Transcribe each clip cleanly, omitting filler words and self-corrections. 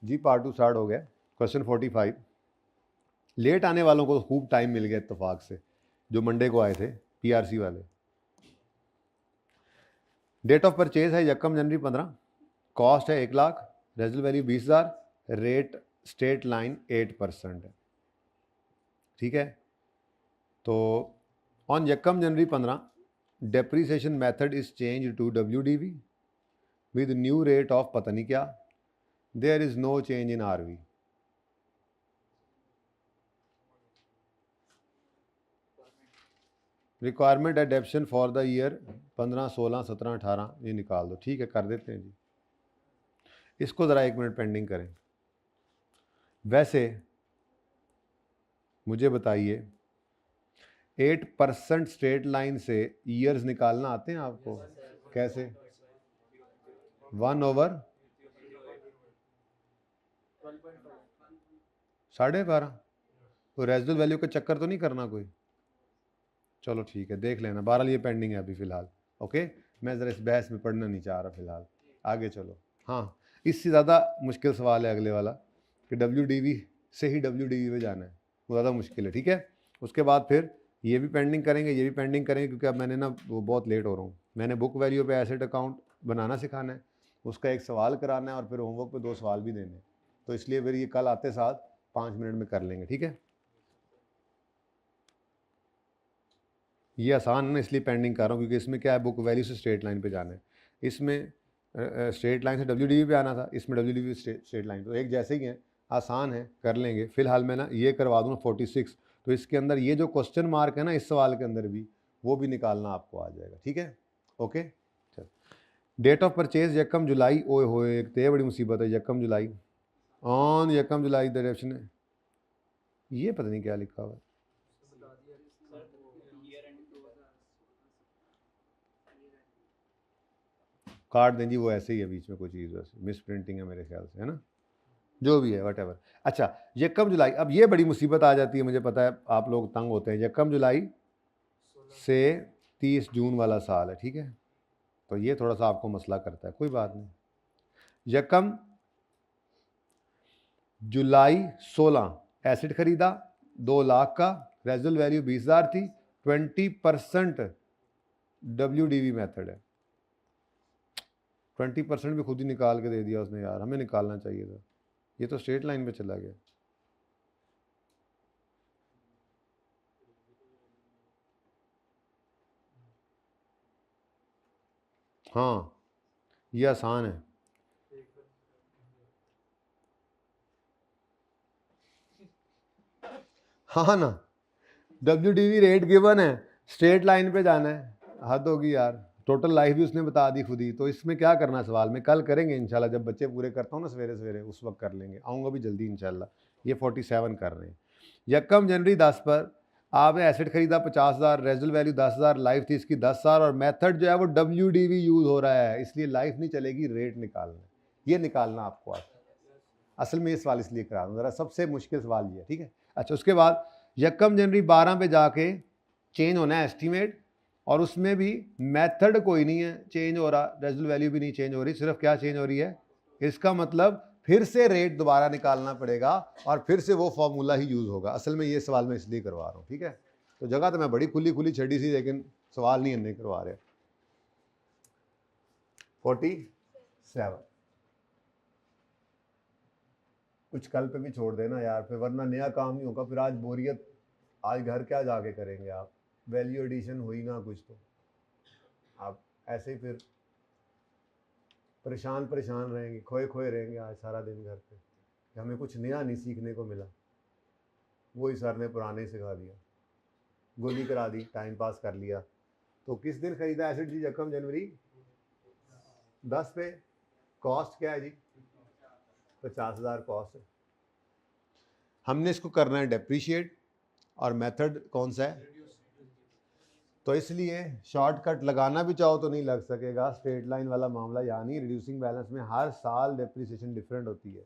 जी part 2 start हो गया। Question 45। Late आने वालों को खूब टाइम मिल गया इत्तेफाक से, जो मंडे को आए थे पीआरसी वाले। डेट ऑफ परचेज है 1 जनवरी 15, कॉस्ट है 1 lakh, residual value 20,000, rate straight line 8% है। ठीक है, तो on 1 January 15 depreciation method is change to WDV with new rate of पता नहीं क्या, there is no change in RV। Requirement adoption for the year 15, 16, 17, 18 ये निकाल दो। ठीक है, कर देते हैं जी। इसको ज़रा 1 मिनट पेंडिंग करें। वैसे मुझे बताइए 8% स्ट्रेट लाइन से ईयर्स निकालना आते हैं आपको? कैसे? 1/12.5 तो रेजिडल वैल्यू का चक्कर तो नहीं करना कोई? चलो ठीक है, देख लेना। 12 ये पेंडिंग है अभी फ़िलहाल। ओके, मैं ज़रा इस बहस में पढ़ना नहीं चाह रहा फ़िलहाल। आगे चलो। हाँ, इससे ज़्यादा मुश्किल सवाल है अगले वाला कि WDV से ही WDV में जाना है, वो ज़्यादा मुश्किल है। ठीक है, उसके बाद फिर ये भी पेंडिंग करेंगे, ये भी पेंडिंग करेंगे, क्योंकि अब मैंने ना वो बहुत लेट हो रहा हूँ। मैंने बुक वैल्यू पे एसेट अकाउंट बनाना सिखाना है, उसका एक सवाल कराना है और फिर होमवर्क पे 2 सवाल भी देने हैं। तो इसलिए फिर ये कल आते साथ 5 मिनट में कर लेंगे। ठीक है, ये आसान है ना, इसलिए पेंडिंग कर रहा हूँ, क्योंकि इसमें क्या है, बुक वैल्यू से स्ट्रेट लाइन पे जाना है। इसमें स्ट्रेट लाइन से WDV पे आना था, इसमें WDV स्ट्रेट लाइन, तो एक जैसे ही है, आसान है, कर लेंगे। फिलहाल मैं ना ये करवा दूँ 46, तो इसके अंदर ये जो क्वेश्चन मार्क है ना इस सवाल के अंदर भी, वो भी निकालना आपको आ जाएगा। ठीक है, ओके। चल, डेट ऑफ परचेज 1 जुलाई। ओए होए, एक तो बड़ी मुसीबत है। 1 जुलाई, ऑन 1 जुलाई द डायरेक्शन है, ये पता नहीं क्या लिखा हुआ है। काट दें जी, वो ऐसे ही है, बीच में कोई चीज़ वैसे मिस प्रिंटिंग है मेरे ख्याल से, है ना, जो भी है वट। अच्छा, 1 जुलाई, अब ये बड़ी मुसीबत आ जाती है, मुझे पता है आप लोग तंग होते हैं। 1 जुलाई से 30 जून वाला साल है। ठीक है, तो ये थोड़ा सा आपको मसला करता है, कोई बात नहीं। 1 जुलाई 16 एसिड खरीदा 2 लाख का, रेजिडल वैल्यू 20,000 थी, 20% WDV मेथड है। 20% भी खुद ही निकाल के दे दिया उसने यार, हमें निकालना चाहिए था। ये तो स्ट्रेट लाइन पे चला गया। हाँ, ये आसान है। हाँ ना, WDV रेट गिवन है, स्ट्रेट लाइन पे जाना है, हद होगी यार। टोटल लाइफ भी उसने बता दी खुद ही, तो इसमें क्या करना सवाल में, कल करेंगे इंशाल्लाह, जब बच्चे पूरे करता हूँ ना सवेरे सवेरे, उस वक्त कर लेंगे। आऊँगा भी जल्दी इंशाल्लाह। ये 47 कर रहे हैं। 1 जनवरी 10 पर आपने एसेट खरीदा 50,000, रेजिडल वैल्यू 10,000, लाइफ थी इसकी 10 साल, और मेथड जो है वो WDV यूज़ हो रहा है, इसलिए लाइफ नहीं चलेगी, रेट निकालना है। ये निकालना आपको आता है। असल में ये सवाल इसलिए करा दूँ, ज़रा सबसे मुश्किल सवाल ये है। ठीक है, अच्छा, उसके बाद 1 जनवरी 12 पे जाके चेंज होना है एस्टीमेट, और उसमें भी मेथड कोई नहीं है चेंज हो रहा, रेजिडल वैल्यू भी नहीं चेंज हो रही, सिर्फ क्या चेंज हो रही है, इसका मतलब फिर से रेट दोबारा निकालना पड़ेगा और फिर से वो फॉर्मूला ही यूज़ होगा। असल में ये सवाल मैं इसलिए करवा रहा हूँ। ठीक है, तो जगह तो मैं बड़ी खुली खुली छड़ी सी, लेकिन सवाल नहीं करवा रहे। 47 कुछ कल पे भी छोड़ देना यार, फिर वरना नया काम नहीं होगा। फिर आज बोरियत, आज घर क्या जाके करेंगे आप, वैल्यू एडिशन हुई ना कुछ, तो आप ऐसे ही फिर परेशान रहेंगे, खोए खोए रहेंगे आज सारा दिन घर पे, कि हमें कुछ नया नहीं सीखने को मिला, वही सर ने पुराने सिखा दिया, गोली करा दी, टाइम पास कर लिया। तो किस दिन खरीदा एसिड जी? 1 जनवरी 10 पे। कॉस्ट क्या है जी? 50,000 कॉस्ट है। हमने इसको करना है डेप्रीशिएट, और मेथड कौन सा है? तो इसलिए शॉर्टकट लगाना भी चाहो तो नहीं लग सकेगा। स्ट्रेट लाइन वाला मामला, यानी रिड्यूसिंग बैलेंस में हर साल डेप्रिसिएशन डिफरेंट होती है,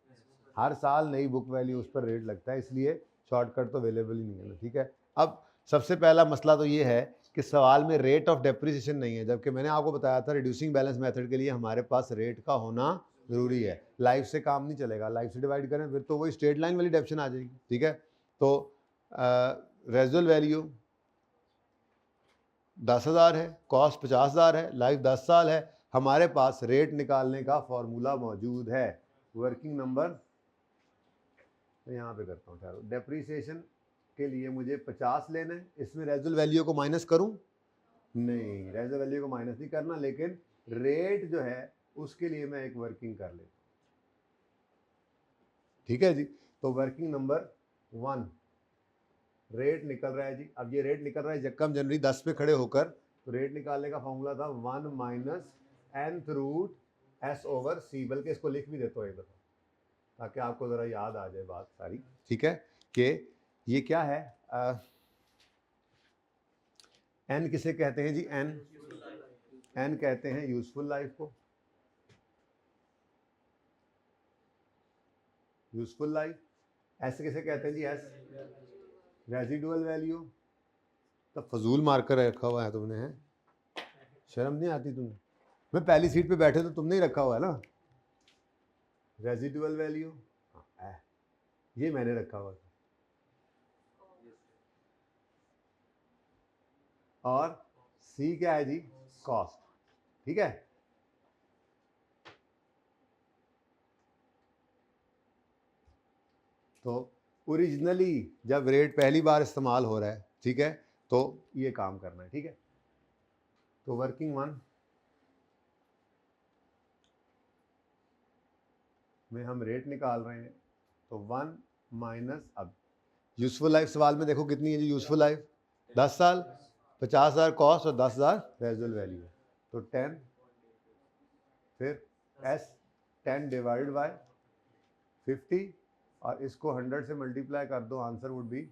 हर साल नई बुक वैल्यू उस पर रेट लगता है, इसलिए शॉर्टकट तो अवेलेबल ही नहीं है। ठीक है, अब सबसे पहला मसला तो ये है कि सवाल में रेट ऑफ डेप्रिसिएशन नहीं है, जबकि मैंने आपको बताया था रिड्यूसिंग बैलेंस मेथड के लिए हमारे पास रेट का होना ज़रूरी है, लाइफ से काम नहीं चलेगा, लाइफ से डिवाइड करें फिर तो वही स्ट्रेट लाइन वाली डेफिनेशन आ जाएगी, ठीक है। तो रेजुअल वैल्यू 10,000 है, कॉस्ट 50,000 है, लाइफ 10 साल है, हमारे पास रेट निकालने का फॉर्मूला मौजूद है। वर्किंग नंबर तो यहाँ पे करता हूँ, चलो डेप्रीसिएशन के लिए मुझे 50 लेना है, इसमें रेजुअल वैल्यू को माइनस करूँ? नहीं, रेजुअल वैल्यू को माइनस नहीं करना, लेकिन रेट जो है उसके लिए मैं एक वर्किंग कर लेता हूँ, ठीक है जी। तो वर्किंग नंबर 1 रेट निकल रहा है जी। अब ये रेट निकल रहा है यकम जनवरी 10 पे खड़े होकर, तो रेट निकालने का फॉर्मूला था 1 minus nth root s over c, बल्कि इसको लिख भी देता हूँ एक दफ़ा ताकि आपको ज़रा याद आ जाए बात सारी, ठीक है। कि ये क्या है, n किसे कहते हैं जी? n कहते हैं यूजफुल लाइफ को, यूजफुल लाइफ। s किसे कहते हैं जी? s residual value. तो फजूल मार्कर रखा हुआ है तुमने, है शर्म नहीं आती तुम्हें? मैं पहली सीट पे बैठे तो तुमने ही रखा हुआ है ना रेजिडुअल वैल्यू, ये मैंने रखा हुआ था। और c क्या है जी? कॉस्ट, ठीक है। तो ओरिजिनली जब रेट पहली बार इस्तेमाल हो रहा है, ठीक है, तो ये काम करना है, ठीक है। तो वर्किंग 1 में हम रेट निकाल रहे हैं, तो 1 माइनस, अब यूजफुल लाइफ सवाल में देखो कितनी है जी यूजफुल लाइफ? 10 साल, 50,000 कॉस्ट और 10,000 रेजुअल वैल्यू, तो 10, फिर s 10 डिवाइड बाय 50 और इसको 100 से मल्टीप्लाई कर दो, आंसर वुड बी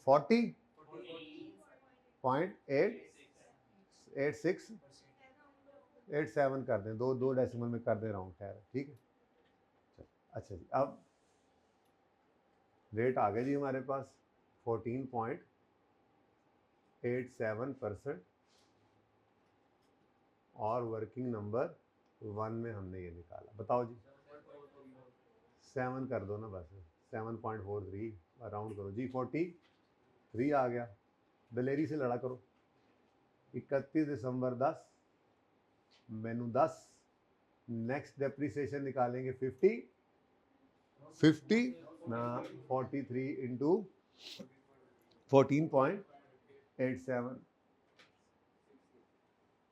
40.8687 कर दें, दो डेसिमल में कर दे रहा हूँ, खैर ठीक है। अच्छा जी, अब रेट आ गया जी हमारे पास 14.87% और वर्किंग नंबर 1 में हमने ये निकाला, बताओ जी 7 कर दो ना, बस 7.43 राउंड करो जी, 43 आ गया। दलेरी से लड़ा करो, 31 दिसंबर 10 मैनू 10, नेक्स्ट डेप्रीसिएशन निकालेंगे 50 ना 43 इंटू 14.87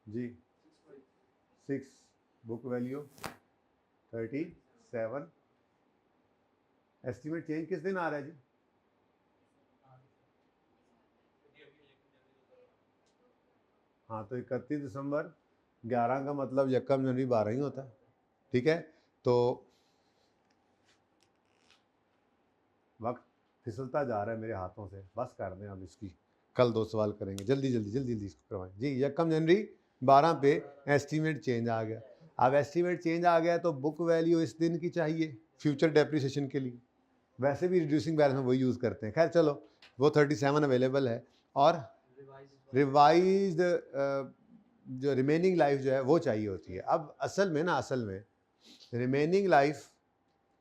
जी 6, बुक वैल्यू 37। एस्टीमेट चेंज किस दिन आ रहा है जी? हाँ, तो 31 दिसंबर 11 का मतलब यकम जनवरी 12 ही होता है, ठीक है। तो वक्त फिसलता जा रहा है मेरे हाथों से, बस कर दें अब इसकी, कल 2 सवाल करेंगे, जल्दी जल्दी जल्दी जल्दी इसको करवाएं जी। यकम जनवरी 12 पे एस्टीमेट चेंज आ गया। अब एस्टीमेट चेंज आ गया तो बुक वैल्यू इस दिन की चाहिए फ्यूचर डेप्रिसिएशन के लिए, वैसे भी रिड्यूसिंग बैलेंस में वही यूज़ करते हैं, खैर चलो वो 37 अवेलेबल है, और रिवाइज्ड जो रिमेनिंग लाइफ जो है वो चाहिए होती है। अब असल में रिमेनिंग लाइफ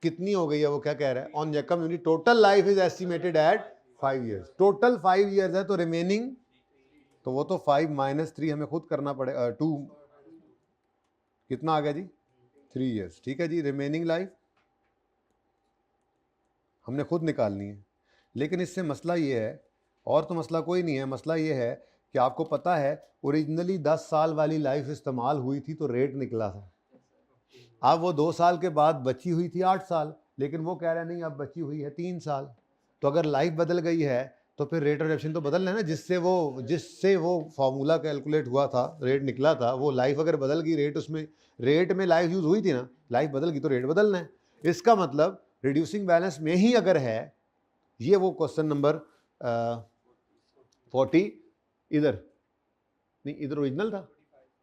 कितनी हो गई है, वो क्या कह रहा है? ऑन यकम unit total life is estimated at 5 years, total 5 years है, तो रिमेनिंग, तो वो तो 5 माइनस 3 हमें खुद करना पड़ेगा, 2 कितना आ गया जी? 3 ईयर्स, ठीक है जी। रिमेनिंग लाइफ हमने खुद निकालनी है, लेकिन इससे मसला ये है, और तो मसला कोई नहीं है, मसला ये है कि आपको पता है ओरिजिनली 10 साल वाली लाइफ इस्तेमाल हुई थी तो रेट निकला था, अब वो 2 साल के बाद बची हुई थी 8 साल, लेकिन वो कह रहा है नहीं अब बची हुई है 3 साल। तो अगर लाइफ बदल गई है तो फिर रेट ऑफ एडप्शन तो बदलना है ना, जिससे वो फॉर्मूला कैलकुलेट हुआ था, रेट निकला था, वो लाइफ अगर बदल गई, रेट में लाइफ यूज़ हुई थी ना, लाइफ बदल गई तो रेट बदलना है। इसका मतलब रिड्यूसिंग बैलेंस में ही अगर है, ये वो क्वेश्चन नंबर 40 इधर नहीं, इधर ओरिजिनल था,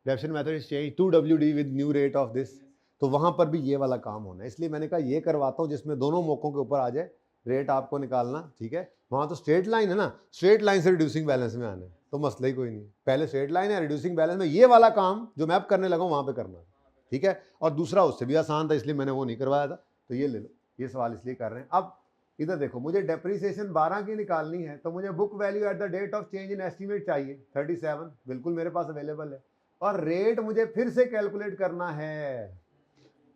depreciation method is change to WD with new rate of this, तो वहाँ पर भी ये वाला काम होना है। इसलिए मैंने कहा ये करवाता हूँ जिसमें दोनों मौकों के ऊपर आ जाए रेट आपको निकालना, ठीक है। वहाँ तो स्ट्रेट लाइन है ना, स्ट्रेट लाइन से रिड्यूसिंग बैलेंस में आना है, तो मसला ही कोई नहीं, पहले स्ट्रेट लाइन है, रिड्यूसिंग बैलेंस में ये वाला काम जो मैं अब करने लगा हूँ वहाँ पे करना है, ठीक है, और दूसरा उससे भी आसान था इसलिए मैंने वो नहीं करवाया था, तो ये ले लो, ये सवाल इसलिए कर रहे हैं। अब इधर देखो, मुझे डेप्रीसिएशन 12 की निकालनी है, तो मुझे book value at the date of change in estimate चाहिए 37, बिल्कुल मेरे पास अवेलेबल है, और रेट मुझे फिर से कैलकुलेट करना है।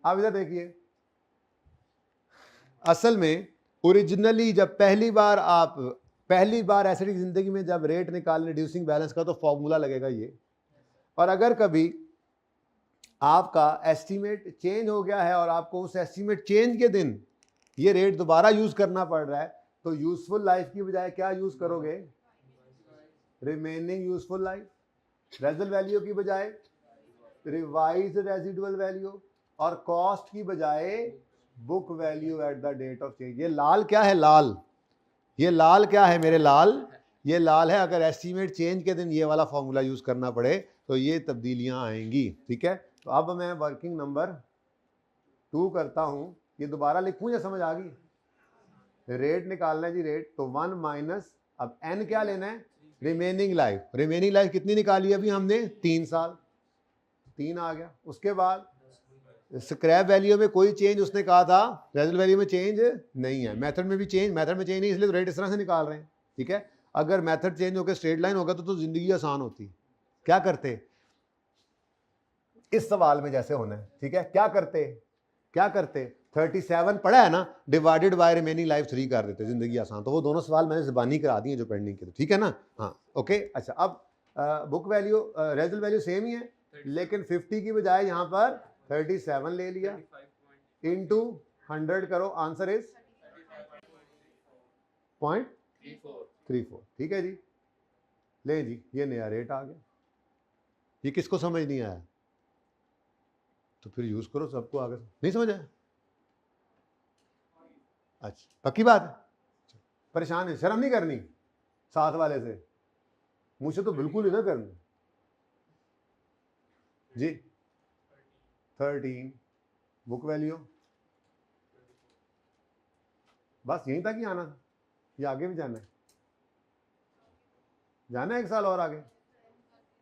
अब इधर देखिए, असल में ओरिजिनली जब पहली बार ऐसे की जिंदगी में जब रेट निकाल रिड्यूसिंग बैलेंस का, तो फॉर्मूला लगेगा ये, और अगर कभी आपका एस्टीमेट चेंज हो गया है और आपको उस एस्टीमेट चेंज के दिन ये रेट दोबारा यूज करना पड़ रहा है, तो यूजफुल लाइफ की बजाय क्या यूज करोगे? Remaining useful life. Residual value की बजाय रिवाइज्ड रेजिडुअल वैल्यू, और कॉस्ट की बजाय book value at the date of change. ये लाल क्या है? लाल, ये लाल क्या है मेरे लाल? ये लाल है। अगर एस्टीमेट चेंज के दिन ये वाला फॉर्मूला यूज करना पड़े तो ये तब्दीलियां आएंगी, ठीक है। तो अब मैं वर्किंग नंबर 2 करता हूं, ये दोबारा लिखूं या समझ आ गई? रेट निकालना है जी, रेट, तो 1 माइनस, अब एन क्या लेना है? Remaining life. रिमेनिंग लाइफ कितनी निकाली अभी हमने? 3 साल, 3 आ गया। उसके बाद स्क्रैप वैल्यू में कोई चेंज उसने कहा था, रेजल वैल्यू में चेंज नहीं है, मेथड में भी चेंज, मेथड में चेंज नहीं, इसलिए तो रेट इस तरह से निकाल रहे हैं, ठीक है। अगर मेथड चेंज होकर स्ट्रेट लाइन होगा तो जिंदगी आसान होती। क्या करते इस सवाल में जैसे होना है, ठीक है। क्या करते 37 पढ़ा है ना, डिवाइडेड बाय रिमेनिंग लाइफ 3 कर देते, जिंदगी आसान। तो वो दोनों सवाल मैंने ज़बानी करा दिए जो पेंडिंग के थे, ठीक है ना। हाँ ओके। अच्छा, अब book value resale value same ही है, लेकिन 50 की बजाय यहाँ पर 37 ले लिया, इनटू 100 करो, आंसर इज 0.34, ठीक है जी। ले जी, ये नया रेट आ गया। ये किसको समझ नहीं आया तो फिर यूज करो सबको, आगे नहीं समझ आया? अच्छा, पक्की बात है। परेशान है, शर्म नहीं करनी साथ वाले से, मुझसे तो बिल्कुल इधर करनी जी। 13 बुक वैल्यू, बस यहीं तक ही आना था, ये आगे भी जाना है? जाना है 1 साल और आगे?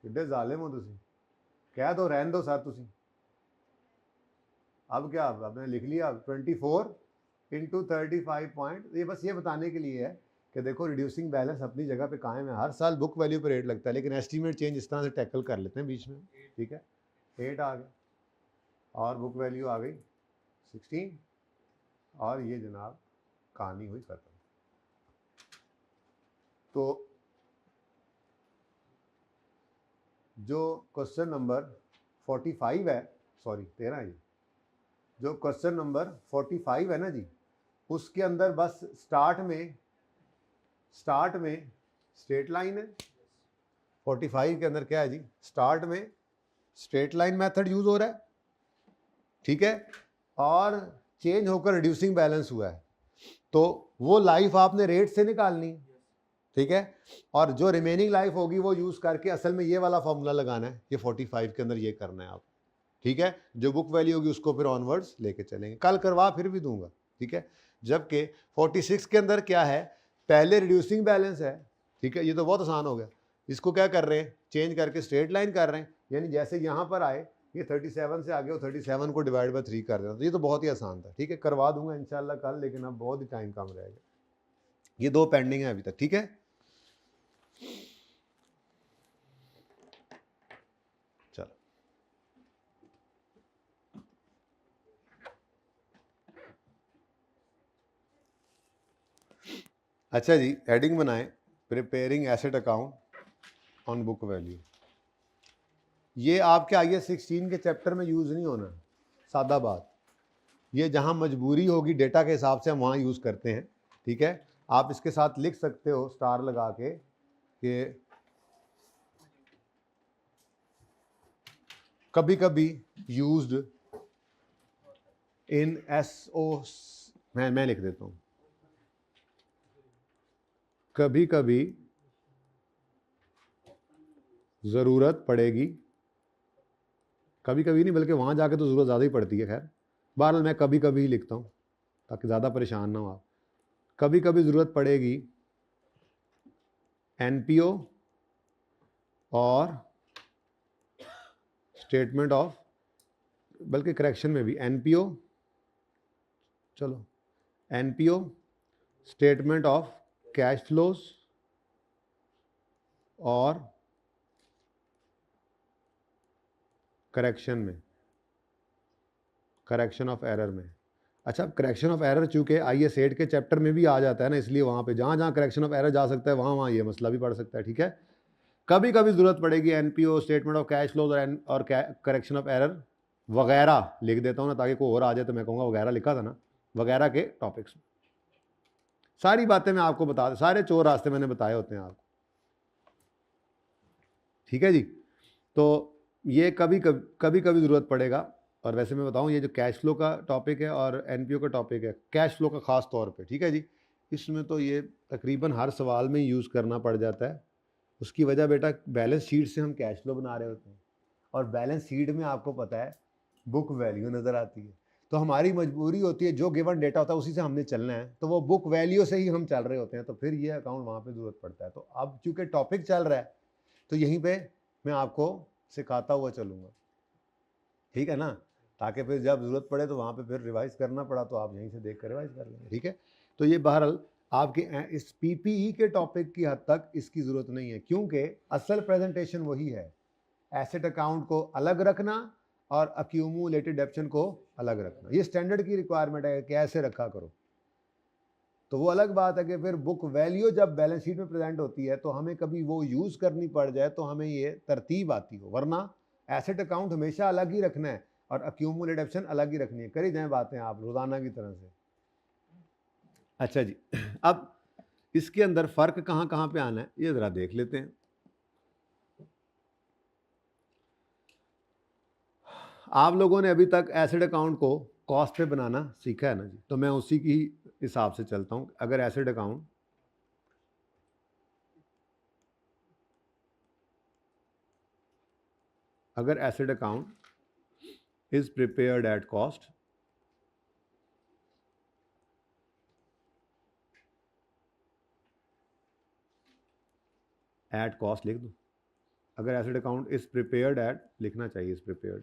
किड्डे जालिम हो तुसी, कह दो रहन दो सर तुसी। अब क्या, आपने लिख लिया 24 इंटू 35 पॉइंट। ये बस ये बताने के लिए है कि देखो रिड्यूसिंग बैलेंस अपनी जगह पे कायम है, हर साल बुक वैल्यू पे रेट लगता है, लेकिन एस्टीमेट चेंज इस तरह से टैकल कर लेते हैं बीच में, ठीक है। 8 आ गया और बुक वैल्यू आ गई 16, और ये जनाब कहानी हुई खत्म। तो जो क्वेश्चन नंबर 45 है, सॉरी 13 है, जो क्वेश्चन नंबर 45 है ना जी, उसके अंदर बस स्टार्ट में स्ट्रेट लाइन है। 45 के अंदर क्या है जी? स्टार्ट में स्ट्रेट लाइन मेथड यूज हो रहा है, ठीक है, और चेंज होकर रिड्यूसिंग बैलेंस हुआ है, तो वो लाइफ आपने रेट से निकालनी है, ठीक है। और जो रिमेनिंग लाइफ होगी वो यूज करके असल में ये वाला फॉर्मूला लगाना है, ये 45 के अंदर ये करना है आप, ठीक है। जो बुक वैल्यू होगी उसको फिर ऑनवर्ड्स लेके चलेंगे, कल करवा फिर भी दूंगा, ठीक है। जबकि 46 के अंदर क्या है? पहले रिड्यूसिंग बैलेंस है, ठीक है, ये तो बहुत आसान हो गया। इसको क्या कर रहे हैं? चेंज करके स्ट्रेट लाइन कर रहे हैं, यानी जैसे यहाँ पर आए ये 37 से आगे, वो 37 को डिवाइड बाय 3 कर देना, तो ये तो बहुत ही आसान था, ठीक है। करवा दूंगा इंशाल्लाह कल, लेकिन अब बहुत ही टाइम कम रहेगा। ये 2 पेंडिंग है अभी तक, ठीक है। चलो, अच्छा जी, हेडिंग बनाएं, preparing asset account on book value. ये आपके IAS 16 के चैप्टर में यूज़ नहीं होना, सादा बात। ये जहाँ मजबूरी होगी डेटा के हिसाब से हम वहाँ यूज़ करते हैं, ठीक है। आप इसके साथ लिख सकते हो स्टार लगा के कि कभी कभी यूज्ड इन SO, मैं लिख देता हूँ, कभी कभी ज़रूरत पड़ेगी, कभी कभी नहीं बल्कि वहाँ जाके तो ज़रूरत ज़्यादा ही पड़ती है, खैर बहरहाल मैं कभी कभी ही लिखता हूँ ताकि ज़्यादा परेशान ना हो आप। कभी कभी ज़रूरत पड़ेगी NPO और स्टेटमेंट ऑफ बल्कि करेक्शन में भी एनपीओ, चलो NPO statement of cash flows और करेक्शन में, करेक्शन ऑफ एरर में। अच्छा, करेक्शन ऑफ एरर चूंकि आईएस 8 के चैप्टर में भी आ जाता है ना, इसलिए वहाँ पे जहाँ जहाँ करेक्शन ऑफ एरर जा सकता है वहाँ ये मसला भी पड़ सकता है, ठीक है। कभी कभी ज़रूरत पड़ेगी NPO statement of cash flows और करेक्शन ऑफ एरर वगैरह लिख देता हूँ ना, ताकि कोई और आ जाए तो मैं कहूँगा वगैरह लिखा था ना, वगैरह के टॉपिक्स में। सारी बातें मैं आपको बता, सारे चोर रास्ते मैंने बताए होते हैं आपको, ठीक है जी। तो ये कभी कभी ज़रूरत पड़ेगा। और वैसे मैं बताऊं, ये जो कैश फ्लो का टॉपिक है और एनपीओ का टॉपिक है, कैश फ्लो का ख़ास तौर पे, ठीक है जी, इसमें तो ये तकरीबन हर सवाल में यूज़ करना पड़ जाता है। उसकी वजह बेटा, बैलेंस शीट से हम कैश फ्लो बना रहे होते हैं और बैलेंस शीट में आपको पता है बुक वैल्यू नज़र आती है, तो हमारी मजबूरी होती है जो गिवन डेटा होता है उसी से हमने चलना है, तो वो बुक वैल्यू से ही हम चल रहे होते हैं, तो फिर ये अकाउंट वहाँ पर ज़रूरत पड़ता है। तो अब चूँकि टॉपिक चल रहा है तो यहीं पर मैं आपको सिखाता हुआ चलूँगा, ठीक है ना, ताकि फिर जब ज़रूरत पड़े तो वहाँ पे फिर रिवाइज करना पड़ा तो आप यहीं से देख कर रिवाइज कर लेंगे, ठीक है। तो ये बहरहाल आपके इस पीपीई के टॉपिक की हद तक इसकी ज़रूरत नहीं है, क्योंकि असल प्रेजेंटेशन वही है, एसेट अकाउंट को अलग रखना और अक्यूमुलेटेड डेप्शन को अलग रखना। ये स्टैंडर्ड की रिक्वायरमेंट है कि ऐसे रखा करो। तो वो अलग बात है कि फिर बुक वैल्यू जब बैलेंस शीट में प्रेजेंट होती है तो हमें कभी वो यूज़ करनी पड़ जाए तो हमें ये तरतीब आती हो, वरना एसेट अकाउंट हमेशा अलग ही रखना है और अक्यूमुलेटेड डेप्शन अलग ही रखनी है। करी जाए बातें आप रोज़ाना की तरह से। अच्छा जी, अब इसके अंदर फ़र्क कहाँ कहाँ पे आना है ये ज़रा देख लेते हैं। आप लोगों ने अभी तक एसेट अकाउंट को कॉस्ट पे बनाना सीखा है ना जी, तो मैं उसी की हिसाब से चलता हूँ। अगर asset account is prepared at cost, लिख दूं। अगर asset account is prepared at, लिखना चाहिए इज प्रिपेयर्ड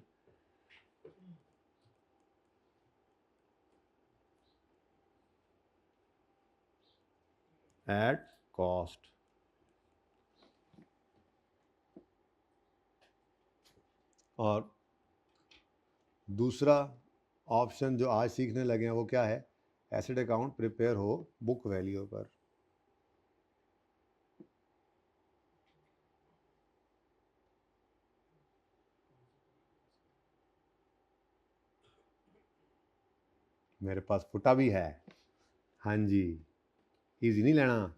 एट कॉस्ट, और दूसरा ऑप्शन जो आज सीखने लगे हैं वो क्या है, एसेट अकाउंट प्रिपेयर हो बुक वैल्यू पर। मेरे पास फुटा भी है, हाँ जी, इजी नहीं लेना।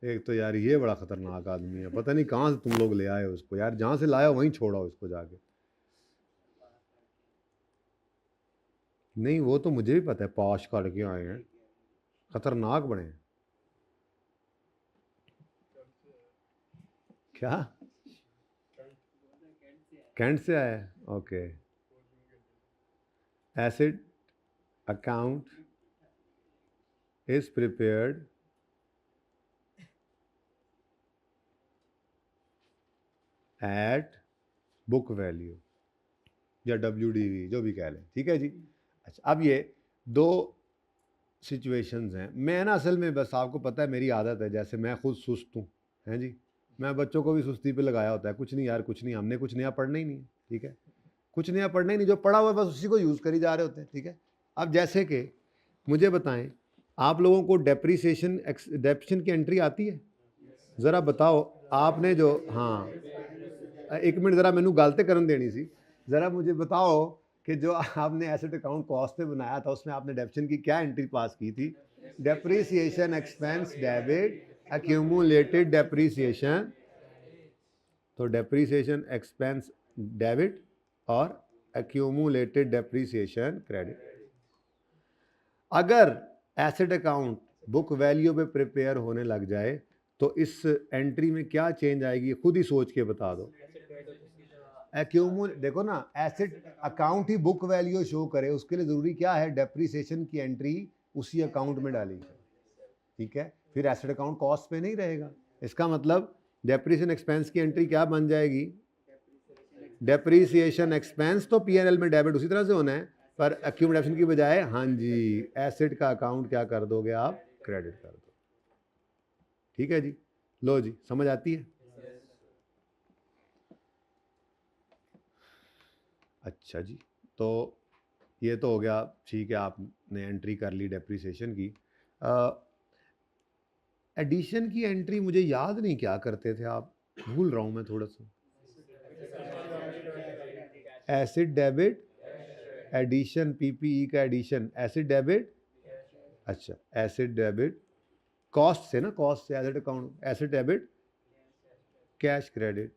एक तो यार ये बड़ा खतरनाक आदमी है, पता नहीं कहाँ से तुम लोग ले आए उसको यार, जहाँ से लाया वहीं छोड़ा उसको जाके। नहीं वो तो मुझे भी पता है, पॉश करके आए हैं, खतरनाक बने हैं। क्या कैंट से आया है, okay. Asset account is prepared at book value या WDV जो भी कह लें, ठीक है जी। अच्छा, अब ये दो सिचुएशंस हैं। मैं ना असल में बस आपको पता है मेरी आदत है, जैसे मैं खुद सुस्त हूँ, हैं जी, मैं बच्चों को भी सुस्ती पे लगाया होता है, कुछ नहीं यार कुछ नहीं, हमने कुछ नया पढ़ना ही नहीं है, ठीक है, कुछ नया पढ़ना ही नहीं, जो पढ़ा हुआ है बस उसी को यूज़ करी जा रहे होते हैं, ठीक है। अब जैसे कि मुझे बताएं, आप लोगों को डेप्रिसिएशन की एंट्री आती है? ज़रा बताओ आपने जो, हाँ एक मिनट ज़रा मैनू गलते करन देनी सी, ज़रा मुझे बताओ कि जो आपने एसेट अकाउंट कॉस्ट पे बनाया था उसमें आपने डेप्शन की क्या एंट्री पास की थी? Depreciation expense debit, accumulated depreciation, तो डेप्रिसिएशन एक्सपेंस डेबिट और एक्यूमुलेटेड डेप्रिसिएशन क्रेडिट। अगर एसेट अकाउंट बुक वैल्यू पे प्रिपेयर होने लग जाए तो इस एंट्री में क्या चेंज आएगी, खुद ही सोच के बता दो। देखो ना, एसेट अकाउंट ही बुक वैल्यू शो करे उसके लिए ज़रूरी क्या है, डेप्रिसिएशन की एंट्री उसी अकाउंट में डाली जाए, ठीक है। फिर एसेट अकाउंट कॉस्ट पे नहीं रहेगा, इसका मतलब डेप्रिसिएशन एक्सपेंस की एंट्री क्या बन जाएगी, डेप्रीसिएशन एक्सपेंस तो पीएनएल में डेबिट उसी तरह से होना है, पर एक्यूमुलेशन की बजाय हाँ जी एसेट का अकाउंट क्या कर दोगे आप, क्रेडिट कर दो। ठीक है जी, लो जी समझ आती है। अच्छा जी, तो ये तो हो गया, ठीक है आपने एंट्री कर ली डेप्रीसिएशन की। एडिशन की एंट्री मुझे याद नहीं क्या करते थे आप, भूल रहा हूँ मैं थोड़ा सा। एसिड डेबिट एडिशन, पीपीई का एडिशन, एसिड डेबिट, अच्छा एसिड डेबिट कॉस्ट से ना, कॉस्ट से asset account, acid debit cash credit.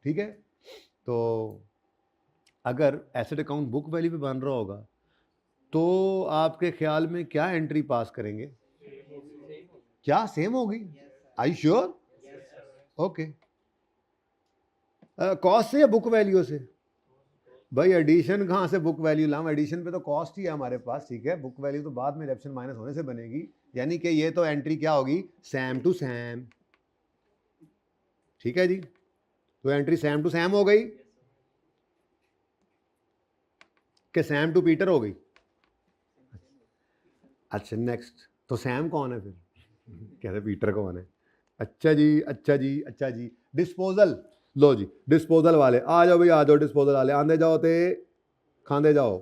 ठीक है, तो अगर एसेट अकाउंट बुक वैल्यू पे बन रहा होगा तो आपके ख्याल में क्या एंट्री पास करेंगे? क्या सेम होगी? I sure? ओके, कॉस्ट से या बुक वैल्यू से? भाई एडिशन कहाँ से बुक वैल्यू लाऊं, एडिशन पे तो कॉस्ट ही है हमारे पास, ठीक है, बुक वैल्यू तो बाद में डेप्शन माइनस होने से बनेगी, यानी कि ये तो एंट्री क्या होगी, सैम टू सैम। ठीक है जी, तो एंट्री सैम टू सैम हो गई कि सैम टू पीटर हो गई? अच्छा नेक्स्ट, तो सैम कौन है फिर? कहते पीटर कौन है? अच्छा जी, अच्छा जी, अच्छा जी, डिस्पोजल। लो जी डिस्पोजल वाले आ जाओ भाई, आ जाओ डिस्पोजल वाले, आंदे जाओ ते खांदे जाओ,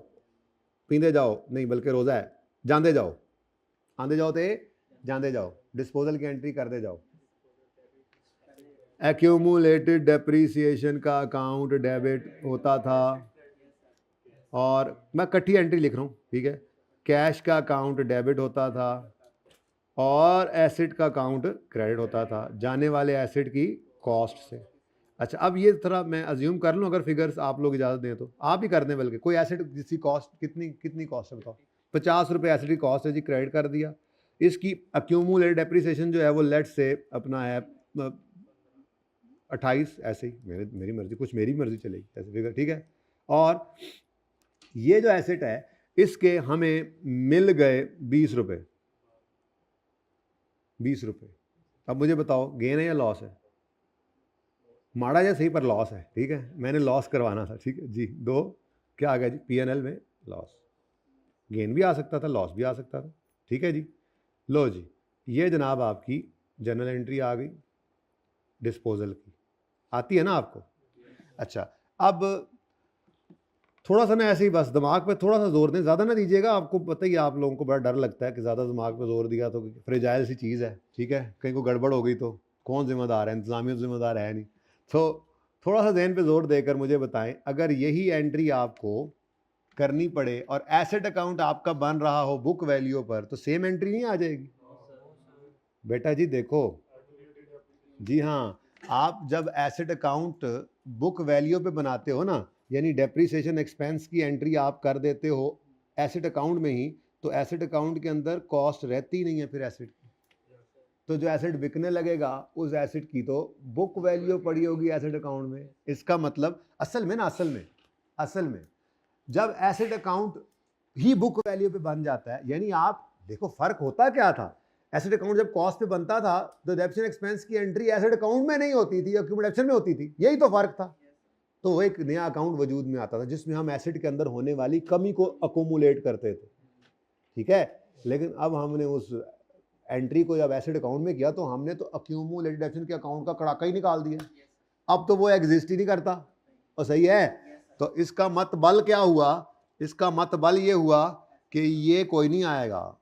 पींदे जाओ, नहीं बल्कि रोज़ा है, जांदे जाओ, आंदे जाओ ते जांदे जाओ, डिस्पोजल की एंट्री कर दे जाओ। एक्यूमुलेटेड डेप्रीसिएशन का अकाउंट डेबिट होता था, और मैं कट्ठी एंट्री लिख रहा हूँ, ठीक है, कैश का अकाउंट डेबिट होता था और एसिड का अकाउंट क्रेडिट होता था, जाने वाले एसिड की कॉस्ट से। अच्छा अब ये थोड़ा मैं अज्यूम कर लूँ, अगर फिगर्स आप लोग इजाज़त दें तो आप ही कर दें, बल्कि कोई एसिड जिसकी कॉस्ट कितनी कितनी कॉस्ट है बताओ, 50 रुपये एसिड की कॉस्ट है जी, क्रेडिट कर दिया। इसकी अक्यूमुलेटेड डेप्रिसिएशन जो है वो लेट से अपना है 28, ऐसे ही मेरी मर्जी, कुछ मेरी मर्जी चलेगी ऐसे फिगर, ठीक है। और ये जो एसेट है इसके हमें मिल गए 20 रुपये, 20 रुपये। अब मुझे बताओ गेन है या लॉस है? माड़ा या सही पर लॉस है, ठीक है, मैंने लॉस करवाना था, ठीक है जी। दो क्या आ गया जी, पीएनएल में लॉस, गेन भी आ सकता था लॉस भी आ सकता था, ठीक है जी। लो जी ये जनाब आपकी जनरल एंट्री आ गई डिस्पोजल की, आती है ना आपको? अच्छा अब थोड़ा सा ना ऐसे ही बस दिमाग पे थोड़ा सा जोर दें, ज़्यादा ना दीजिएगा, आपको पता ही आप लोगों को बड़ा डर लगता है कि ज़्यादा दिमाग पे जोर दिया तो फ्रेजाइल सी चीज़ है, ठीक है, कहीं को गड़बड़ हो गई तो कौन जिम्मेदार है, इंतजामिया जिम्मेदार है नहीं। तो थोड़ा सा जहन पे जोर देकर मुझे बताएं, अगर यही एंट्री आपको करनी पड़े और एसेट अकाउंट आपका बन रहा हो बुक वैल्यू पर, तो सेम एंट्री नहीं आ जाएगी? बेटा जी देखो, जी हाँ, आप जब एसेट अकाउंट बुक वैल्यू पे बनाते हो ना, यानी डेप्रीसिएशन एक्सपेंस की एंट्री आप कर देते हो एसेट अकाउंट में ही, तो एसेट अकाउंट के अंदर कॉस्ट रहती नहीं है फिर एसेट की, तो जो एसेट बिकने लगेगा उस एसेट की तो बुक वैल्यू पड़ी होगी एसेट अकाउंट में। इसका मतलब असल में ना, असल में जब एसेट अकाउंट ही बुक वैल्यू पे बन जाता है, यानी आप देखो फर्क होता क्या था, एसेट अकाउंट जब कॉस्ट पे बनता था तो डेप्शन एक्सपेंस की एंट्री एसेट अकाउंट में नहीं होती थी, एक्यूमुलेशन में होती थी, यही तो फर्क था। तो वो एक नया अकाउंट वजूद में आता था जिसमें हम एसेट के अंदर होने वाली कमी को अकोमुलेट करते थे, ठीक है। लेकिन अब हमने उस एंट्री को जब एसेट अकाउंट में किया तो हमने तो अक्यूमुलेटेड डेप्शन के अकाउंट का कड़ाका ही निकाल दिया, अब तो वो एग्जिस्ट ही नहीं करता, और सही है। तो इसका मतबल क्या हुआ, इसका मतबल ये हुआ कि ये कोई नहीं आएगा,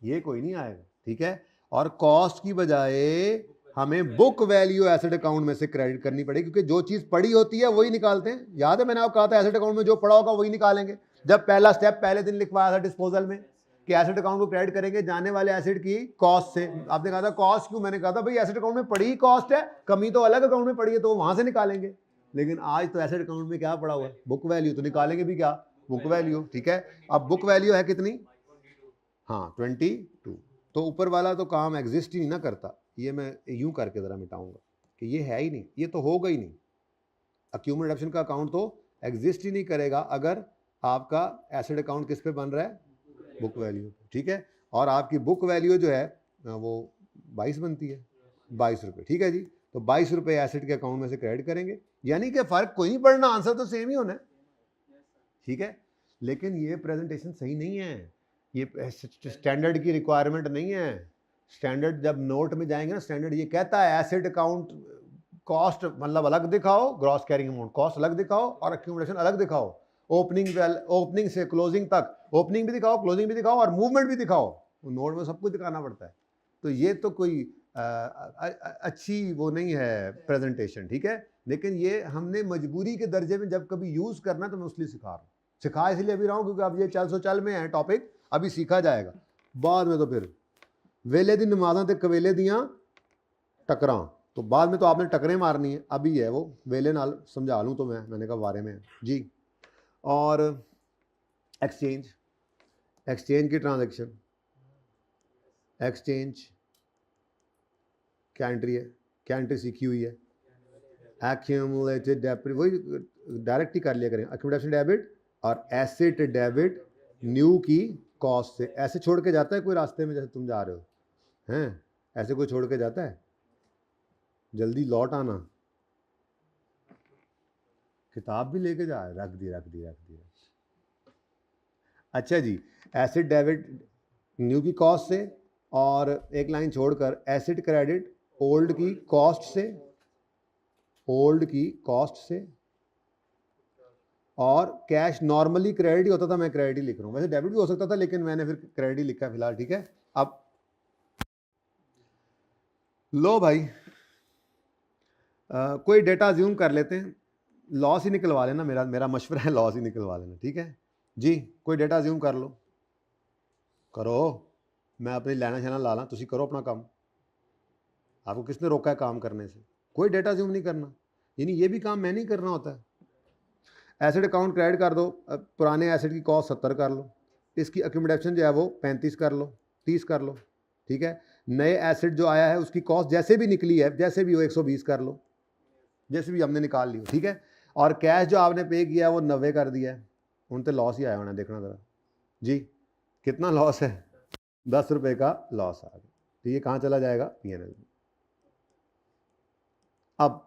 ये कोई नहीं आएगा, ठीक है। और कॉस्ट की बजाय हमें बुक वैल्यू एसेट अकाउंट में से क्रेडिट करनी पड़ेगी, क्योंकि जो चीज पड़ी होती है वही निकालते हैं, याद है मैंने आपको कहा था एसेट अकाउंट में जो पड़ा होगा वही निकालेंगे। जब पहला स्टेप पहले दिन लिखवाया था डिस्पोजल में कि एसेट अकाउंट को क्रेडिट करेंगे जाने वाले एसेट की कॉस्ट से, आपने कहा था कॉस्ट क्यों, मैंने कहा था भाई एसेट अकाउंट में पड़ी ही कॉस्ट है, कमी तो अलग अकाउंट में पड़ी है तो वहां से निकालेंगे। लेकिन आज तो एसेट अकाउंट में क्या पड़ा हुआ है, बुक वैल्यू, तो निकालेंगे भी क्या, बुक वैल्यू, ठीक है। अब बुक वैल्यू है कितनी, हाँ 22, तो ऊपर वाला तो काम एग्जिस्ट ही नहीं ना करता, ये मैं यूं करके ज़रा मिटाऊंगा कि ये है ही नहीं, ये तो होगा ही नहीं, अक्यूमुलेटेड डेप्शन का अकाउंट तो एग्जिस्ट ही नहीं करेगा अगर आपका एसेट अकाउंट किस पे बन रहा है, बुक वैल्यू, ठीक है। और आपकी बुक वैल्यू जो है वो 22 बनती है, 22 रुपये, ठीक है जी। तो 22 रुपये एसेट के अकाउंट में से क्रेडिट करेंगे, यानी कि फ़र्क कोई नहीं पड़ना, आंसर तो सेम ही होना है, ठीक है। लेकिन ये प्रेजेंटेशन सही नहीं है, ये स्टैंडर्ड की रिक्वायरमेंट नहीं है। स्टैंडर्ड जब नोट में जाएंगे ना, स्टैंडर्ड ये कहता है एसेट अकाउंट कॉस्ट मतलब अलग दिखाओ, ग्रॉस कैरिंग अमाउंट कॉस्ट अलग दिखाओ और एक्यूमुलेशन अलग दिखाओ, ओपनिंग से क्लोजिंग तक ओपनिंग भी दिखाओ, क्लोजिंग भी दिखाओ और मूवमेंट भी दिखाओ। नोट में सब कुछ दिखाना पड़ता है। तो ये तो कोई अच्छी वो नहीं है प्रेजेंटेशन, ठीक है। लेकिन ये हमने मजबूरी के दर्जे में जब कभी यूज करना तो मैं उसलिए सिखा रहा हूँ, सिखा इसलिए अभी रहा हूँ क्योंकि अब ये चल में है टॉपिक, अभी सीखा जाएगा बाद में। तो फिर वेले दी नमाज़ां ते कवेले दियां टकरां, तो बाद में तो आपने टकरें मारनी है, अभी है वो वेले नाल समझा लूँ तो मैंने कहा बारे में जी। और एक्सचेंज की ट्रांजैक्शन, एक्सचेंज क्या एंट्री है, क्या एंट्री सीखी हुई है, एक्यूमुलेटेड डेबिट, वही डायरेक्ट ही कर लिया करें, एक्यूमुलेशन डेबिट और एसेट डेबिट न्यू की कॉस्ट से। ऐसे छोड़ के जाता है कोई रास्ते में, जैसे तुम जा रहे हो हैं, ऐसे कोई छोड़ के जाता है? जल्दी लौट आना, किताब भी लेके जा, रख दी। अच्छा जी, एसेट डेबिट न्यू की कॉस्ट से, और एक लाइन छोड़कर एसेट क्रेडिट ओल्ड की कॉस्ट से, और कैश नॉर्मली क्रेडिट ही होता था, मैं क्रेडिट ही लिख रहा हूँ, वैसे डेबिट भी हो सकता था लेकिन मैंने फिर क्रेडिट ही लिखा फिलहाल, ठीक है। अब लो भाई, कोई डेटा ज्यूम कर लेते हैं, लॉस ही निकलवा लेना, मेरा मशवरा है लॉस ही निकलवा लेना, ठीक है जी। कोई डेटा ज्यूम कर लो, करो, मैं अपनी लेना शाना ला ला, तुसी करो अपना काम, आपको किसने रोका है काम करने से? कोई डेटा ज्यूम नहीं करना, यानी ये भी काम मैं नहीं करना होता है। एसेट अकाउंट क्रेडिट कर दो, पुराने एसेट की कॉस्ट 70 कर लो, इसकी अक्यूमुलेशन जो है वो 35 कर लो, 30 कर लो, ठीक है। नए एसेट जो आया है उसकी कॉस्ट जैसे भी निकली है, जैसे भी हो 120 कर लो, जैसे भी हमने निकाल ली, ठीक है। और कैश जो आपने पे किया है वो 90 कर दिया है, उन तो लॉस ही आया होना, देखना ज़रा जी कितना लॉस है, 10 रुपये का लॉस आ गया, तो ये कहाँ चला जाएगा? P&L में। अब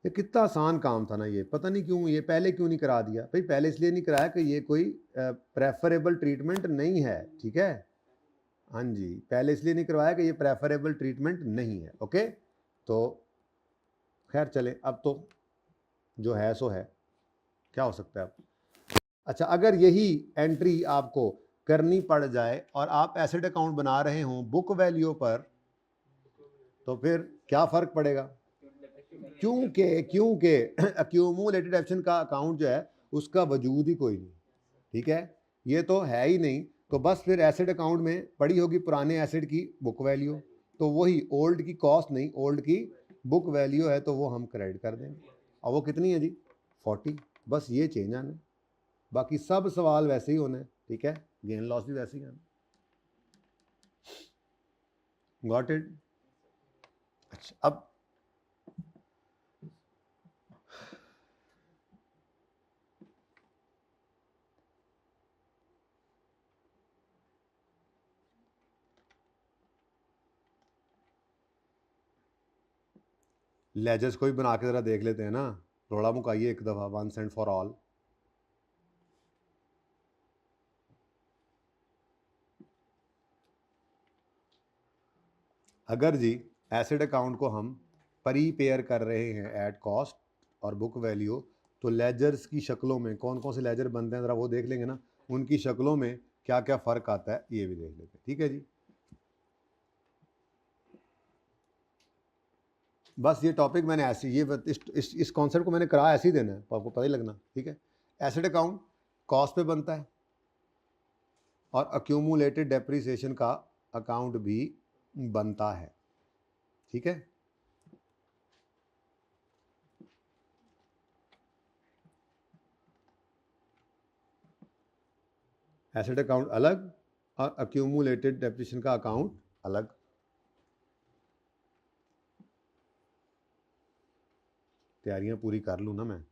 ये कितना आसान काम था ना, ये पता नहीं क्यों ये पहले क्यों नहीं करा दिया भाई। पहले इसलिए नहीं कराया कि ये कोई प्रेफरेबल ट्रीटमेंट नहीं है, ठीक है। हाँ जी, पहले इसलिए नहीं करवाया कि ये प्रेफरेबल ट्रीटमेंट नहीं है, ओके। तो खैर चले, अब तो जो है सो है, क्या हो सकता है अब। अच्छा, अगर यही एंट्री आपको करनी पड़ जाए और आप एसेट अकाउंट बना रहे हों बुक वैल्यू पर, तो फिर क्या फ़र्क पड़ेगा? क्योंकि एक्यूमुलेटेड एक्शन का अकाउंट जो है उसका वजूद ही कोई नहीं, ठीक है, ये तो है ही नहीं। तो बस फिर एसेट अकाउंट में पड़ी होगी पुराने एसेट की बुक वैल्यू, तो वही ओल्ड की कॉस्ट नहीं, ओल्ड की बुक वैल्यू है, तो वो हम क्रेडिट कर देंगे। और वो कितनी है जी? 40। बस ये चेंज आना है, बाकी सब सवाल वैसे ही होने हैं, ठीक है, गेन लॉस भी वैसे ही आना। Got it? अच्छा, अब लेजर्स को भी बना के ज़रा देख लेते हैं ना, रोड़ा मुकाइए एक दफ़ा, वंस एंड फॉर ऑल। अगर जी एसेट अकाउंट को हम प्रीपेयर कर रहे हैं एट कॉस्ट और बुक वैल्यू, तो लेजर्स की शक्लों में कौन कौन से लेजर बनते हैं ज़रा वो देख लेंगे ना, उनकी शक्लों में क्या क्या फ़र्क आता है ये भी देख लेते हैं, ठीक है जी। बस ये टॉपिक मैंने ऐसे ये इस कॉन्सेप्ट को मैंने कराया ऐसे ही देना है, आपको पता ही लगना, ठीक है। एसेट अकाउंट कॉस्ट पे बनता है और अक्यूमुलेटेड डेप्रिसिएशन का अकाउंट भी बनता है, ठीक है। एसेट अकाउंट अलग और अक्यूमुलेटेड डेप्रिसिएशन का अकाउंट अलग। तैयारियां पूरी कर लूँ ना मैं।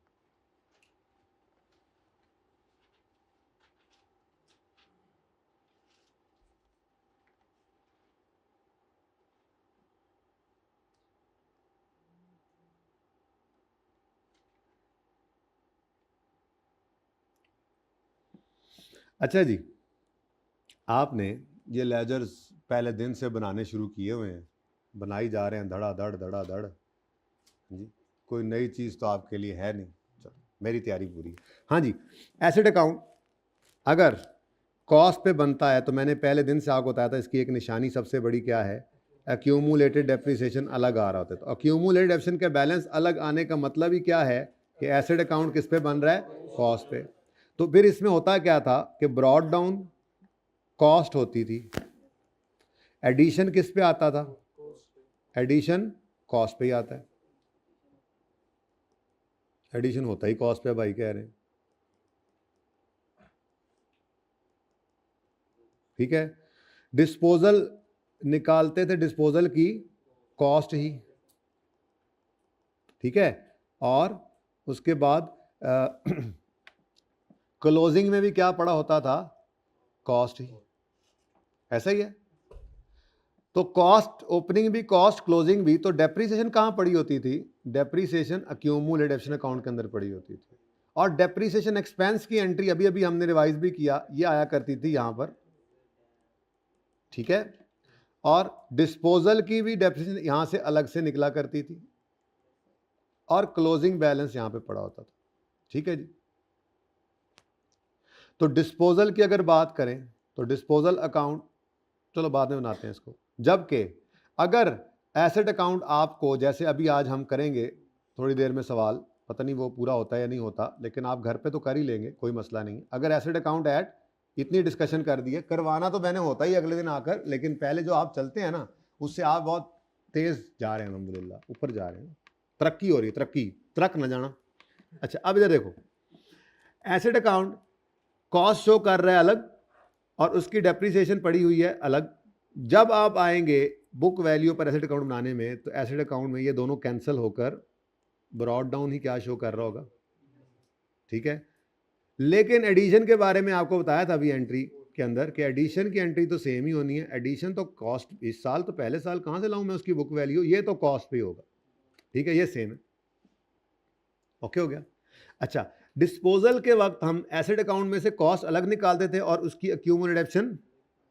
अच्छा जी, आपने ये लेजर्स पहले दिन से बनाने शुरू किए हुए हैं, बनाई जा रहे हैं धड़ाधड़ धड़ाधड़ जी, कोई नई चीज़ तो आपके लिए है नहीं। चलो मेरी तैयारी पूरी है। हाँ जी, एसेट अकाउंट अगर कॉस्ट पे बनता है तो मैंने पहले दिन से आपको बताया था, इसकी एक निशानी सबसे बड़ी क्या है, एक्यूमुलेटेड डेप्रिसिएशन अलग आ रहा होता है। तो एक्यूमुलेटेड डेप्रिसिएशन का बैलेंस अलग आने का मतलब ही क्या है कि एसेट अकाउंट किस पे बन रहा है, कॉस्ट पे। तो फिर इसमें होता क्या था कि ब्रॉड डाउन कॉस्ट होती थी, एडिशन किस पे आता था, एडिशन कॉस्ट पे ही आता है। एडिशन होता ही कॉस्ट पे, भाई कह रहे हैं, ठीक है। डिस्पोजल निकालते थे, डिस्पोजल की कॉस्ट ही, ठीक है। और उसके बाद क्लोजिंग में भी क्या पड़ा होता था, कॉस्ट ही, ऐसा ही है। तो कॉस्ट ओपनिंग भी, कॉस्ट क्लोजिंग भी। तो डेप्रीसिएशन कहाँ पड़ी होती थी, डेप्रीसिएशन एक्यूमुलेटेड डेप्रिसिएशन अकाउंट के अंदर पड़ी होती थी। और डेप्रीसिएशन एक्सपेंस की एंट्री अभी अभी हमने रिवाइज भी किया, ये आया करती थी यहां पर, ठीक है। और डिस्पोजल की भी डेप्रिसिएशन यहां से अलग से निकला करती थी, और क्लोजिंग बैलेंस यहां पे पड़ा होता था, ठीक है जी। तो डिस्पोजल की अगर बात करें तो डिस्पोजल अकाउंट चलो बाद में बनाते हैं इसको। जबकि अगर एसेट अकाउंट आपको, जैसे अभी आज हम करेंगे थोड़ी देर में सवाल, पता नहीं वो पूरा होता है या नहीं होता, लेकिन आप घर पे तो कर ही लेंगे, कोई मसला नहीं। अगर एसेट अकाउंट ऐड इतनी डिस्कशन कर दी है, करवाना तो मैंने होता ही अगले दिन आकर, लेकिन पहले जो आप चलते हैं ना, उससे आप बहुत तेज जा रहे हैं, अल्हम्दुलिल्लाह ऊपर जा रहे हैं, तरक्की हो रही है, तरक्की, तरक न जाना। अच्छा अब इधर देखो, एसेट अकाउंट कॉस्ट शो कर रहा है अलग, और उसकी डेप्रिसिएशन पड़ी हुई है अलग। जब आप आएंगे बुक वैल्यू पर एसेट अकाउंट बनाने में, तो एसेट अकाउंट में ये दोनों कैंसिल होकर ब्रॉड डाउन ही क्या शो कर रहा होगा, ठीक है। लेकिन एडिशन के बारे में आपको बताया था अभी एंट्री के अंदर कि एडिशन की एंट्री तो सेम ही होनी है। एडिशन तो कॉस्ट इस साल, तो पहले साल कहां से लाऊं मैं उसकी बुक वैल्यू, ये तो कॉस्ट पे होगा, ठीक है, ये सेम है, ओके हो गया। अच्छा, डिस्पोजल के वक्त हम एसेट अकाउंट में से कॉस्ट अलग निकालते थे और उसकी एक्यूमुलेशन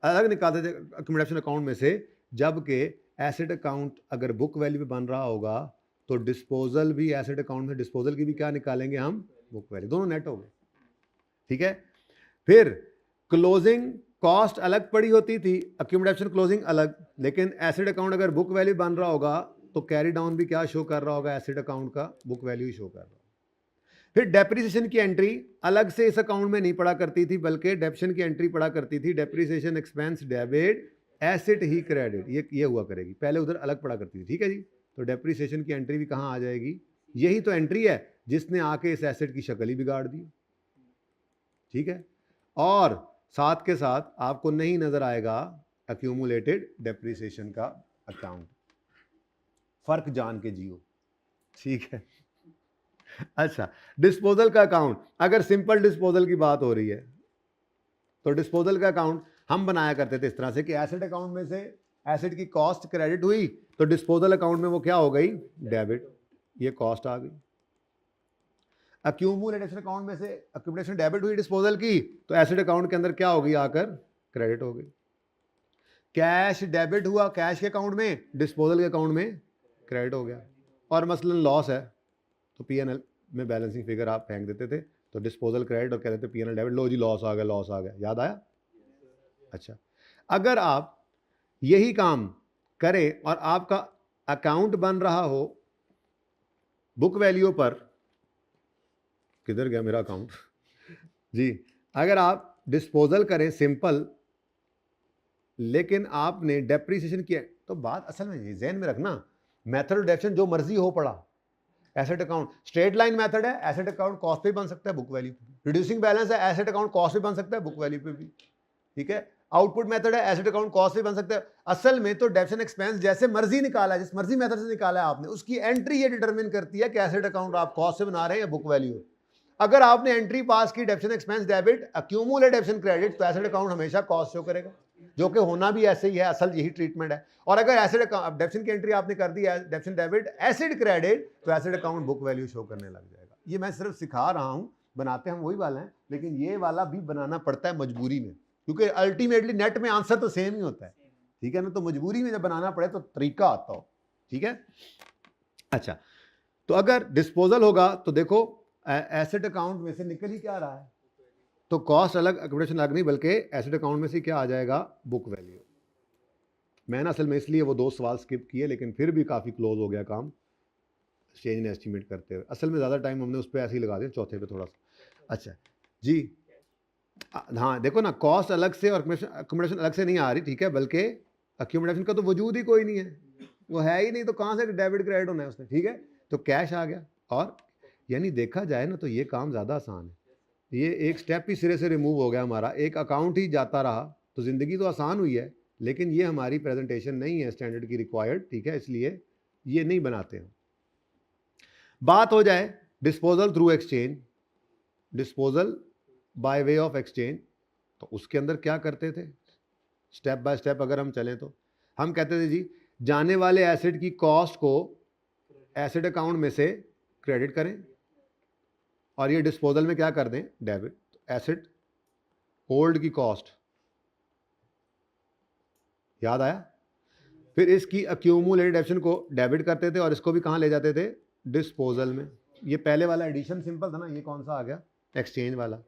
अलग निकालते थे एक्यूमुलेशन अकाउंट में से। जबकि एसेट अकाउंट अगर बुक वैल्यू पे बन रहा होगा तो डिस्पोजल भी एसेट अकाउंट में, डिस्पोजल की भी क्या निकालेंगे हम, बुक वैल्यू, दोनों नेट हो गए, ठीक है। फिर क्लोजिंग कॉस्ट अलग पड़ी होती थी, एक्यूमुलेशन क्लोजिंग अलग। लेकिन एसेट अकाउंट अगर बुक वैल्यू बन रहा होगा तो कैरी डाउन भी क्या शो कर रहा होगा, एसेट अकाउंट का बुक वैल्यू ही शो कर रहा होगा। फिर डेप्रिसिएशन की एंट्री अलग से इस अकाउंट में नहीं पड़ा करती थी, बल्कि डेप्शन की एंट्री पड़ा करती थी, डेप्रिसिएशन एक्सपेंस डेबिट एसेट ही क्रेडिट, ये हुआ करेगी, पहले उधर अलग पड़ा करती थी, ठीक है जी। तो डेप्रिसिएशन की एंट्री भी कहाँ आ जाएगी, यही तो एंट्री है जिसने आके इस एसेट की शक्ल ही बिगाड़ दी, ठीक है। और साथ के साथ आपको नहीं नजर आएगा एक्यूमुलेटेड डेप्रिसिएशन का अकाउंट, फर्क जान के जियो, ठीक है। अच्छा, डिस्पोजल का अकाउंट, अगर सिंपल डिस्पोजल की बात हो रही है तो डिस्पोजल का अकाउंट हम बनाया करते थे इस तरह से कि एसेट अकाउंट में से एसेट की कॉस्ट क्रेडिट हुई तो डिस्पोजल अकाउंट में वो क्या हो गई, डेबिट, ये कॉस्ट आ गई। एक्यूमुलेशन अकाउंट में से एक्यूमुलेशन डेबिट हुई डिस्पोजल की, तो एसेट अकाउंट के अंदर क्या हो गई, आकर क्रेडिट हो गई। कैश डेबिट हुआ कैश के अकाउंट में, डिस्पोजल के अकाउंट में क्रेडिट हो गया। और मसलन लॉस है तो पीएनएल में बैलेंसिंग फिगर आप फेंक देते थे, तो डिस्पोजल क्रेडिट और कहते थे पीएनएल डेबिट, लो जी लॉस आ गया, लॉस आ गया, याद आया। अच्छा, अगर आप यही काम करें और आपका अकाउंट बन रहा हो बुक वैल्यू पर, किधर गया मेरा अकाउंट जी, अगर आप डिस्पोजल करें सिंपल, लेकिन आपने डेप्रिसिएशन किया, तो बात असल में ज़हन में रखना, मेथड डेप्शन जो मर्जी हो पड़ा, asset account straight line method है, एसेट अकाउंट कॉस्ट पे बन सकता है, बुक वैल्यू पे। रिड्यूसिंग बैलेंस है, एसेट अकाउंट कॉस्ट पे बन सकता है, बुक वैल्यू पे भी, ठीक है। आउटपुट मेथड है, एसेट अकाउंट कॉस्ट पे बन सकता है। असल में तो डेप्शन एक्सपेंस जैसे मर्जी निकाला है, जिस मर्जी मेथड से निकाला है आपने, उसकी एंट्री ये डिटरमिन करती है कि एसेट अकाउंट आप कॉस्ट से बना रहे हैं या बुक वैल्यू। अगर आपने एंट्री पास की डेप्शन एक्सपेंस डेबिट एक्यूमुलेट डेप्शन क्रेडिट, तो एसेट अकाउंट हमेशा कॉस्ट शो करेगा, जो कि होना भी ऐसे ही है, असल यही ट्रीटमेंट है। और अगर एसेट डेप्शन की एंट्री आपने कर दी है डेप्शन डेबिट एसिड क्रेडिट, तो asset account book value show करने लग जाएगा। ये मैं सिर्फ सिखा रहा हूं, बनाते हम वही वाला है, लेकिन ये वाला भी बनाना पड़ता है मजबूरी में, क्योंकि अल्टीमेटली नेट में आंसर तो सेम ही होता है, ठीक है ना। तो मजबूरी में जब बनाना पड़े तो तरीका आता हो, ठीक है। अच्छा, तो अगर डिस्पोजल होगा तो देखो एसेट अकाउंट में से निकल ही क्या रहा है, तो कॉस्ट अलग अकोमोडेशन अलग नहीं, बल्कि एसेट अकाउंट में से क्या आ जाएगा, बुक वैल्यू। मैंने असल में इसलिए वो 2 सवाल स्किप किए, लेकिन फिर भी काफ़ी क्लोज हो गया काम चेंज ने एस्टिमेट करते हुए। असल में ज़्यादा टाइम हमने उस पर ऐसे ही लगा दिया, चौथे पे थोड़ा सा। अच्छा जी, हाँ देखो ना, कॉस्ट अलग से और अकोमोडेशन अलग से नहीं आ रही, ठीक है, बल्कि अकोमोडेशन का तो वजूद ही कोई नहीं है, वो है ही नहीं, तो कहाँ से डेबिट क्रेडिट होना है उसमें, ठीक है। तो कैश आ गया, और यानी देखा जाए ना तो ये काम ज़्यादा आसान है, ये एक स्टेप ही सिरे से रिमूव हो गया हमारा, एक अकाउंट ही जाता रहा, तो ज़िंदगी तो आसान हुई है, लेकिन ये हमारी प्रेजेंटेशन नहीं है स्टैंडर्ड की रिक्वायर्ड, ठीक है, इसलिए ये नहीं बनाते हैं। बात हो जाए disposal through exchange, disposal by way of exchange, तो उसके अंदर क्या करते थे, स्टेप बाय स्टेप अगर हम चलें तो हम कहते थे जी, जाने वाले एसेट की कॉस्ट को एसेट अकाउंट में से क्रेडिट करें, और ये डिस्पोजल में क्या कर दें, डेबिट। एसेट होल्ड की कॉस्ट, याद आया। फिर इसकी अक्यूमुलेटेड एडिशन को डेबिट करते थे, और इसको भी कहाँ ले जाते थे, डिस्पोजल में। ये पहले वाला एडिशन सिंपल था ना, ये कौन सा आ गया, एक्सचेंज वाला।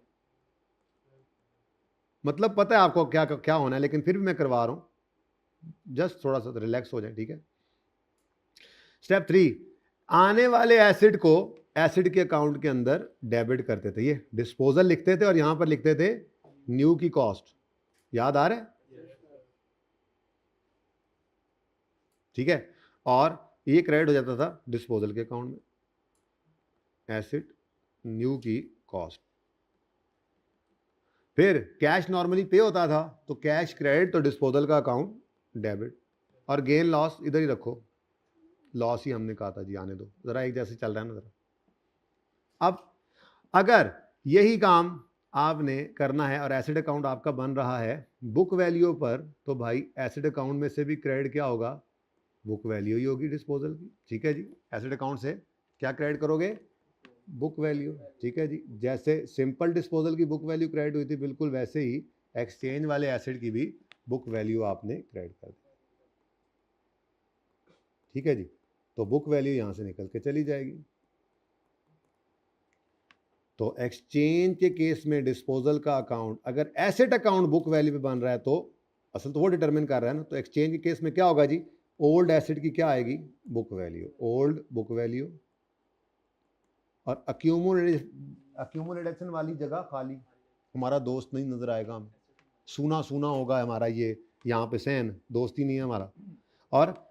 मतलब पता है आपको क्या क्या होना है, लेकिन फिर भी मैं करवा रहा हूं, जस्ट थोड़ा सा रिलैक्स हो जाए, ठीक है। स्टेप 3, आने वाले एसिड को एसिड के अकाउंट के अंदर डेबिट करते थे, ये डिस्पोजल लिखते थे और यहां पर लिखते थे न्यू की कॉस्ट, याद आ रहा है, ठीक है। और ये क्रेडिट हो जाता था डिस्पोजल के अकाउंट में, एसिड न्यू की कॉस्ट। फिर कैश नॉर्मली पे होता था, तो कैश क्रेडिट, तो डिस्पोजल का अकाउंट डेबिट, और गेन लॉस इधर ही रखो, लॉस ही हमने कहा था जी, आने दो जरा, एक जैसे चल रहा है ना जरा। अब अगर यही काम आपने करना है और एसिड अकाउंट आपका बन रहा है बुक वैल्यू पर, तो भाई एसिड अकाउंट में से भी क्रेडिट क्या होगा, बुक वैल्यू ही होगी डिस्पोजल की, ठीक है जी। एसिड अकाउंट से क्या क्रेडिट करोगे, बुक वैल्यू, ठीक है जी। जैसे सिंपल डिस्पोजल की बुक वैल्यू क्रेडिट हुई थी, बिल्कुल वैसे ही एक्सचेंज वाले एसिड की भी बुक वैल्यू आपने क्रेडिट कर दी, ठीक है जी। तो बुक वैल्यू यहां से निकल के चली जाएगी। तो एक्सचेंज के केस में डिस्पोजल का अकाउंट अगर एसेट अकाउंट बुक वैल्यू पे बन रहा है, तो असल तो वो डिटरमिन कर रहा है ना, तो एक्सचेंज के केस में क्या होगा जी, ओल्ड एसेट की क्या आएगी, book value, old book value, और अक्यूमुलेशन वाली जगह खाली, हमारा दोस्त नहीं नजर आएगा, हमें सूना सूना होगा हमारा, ये यहाँ पे सहन दोस्त ही नहीं है हमारा। और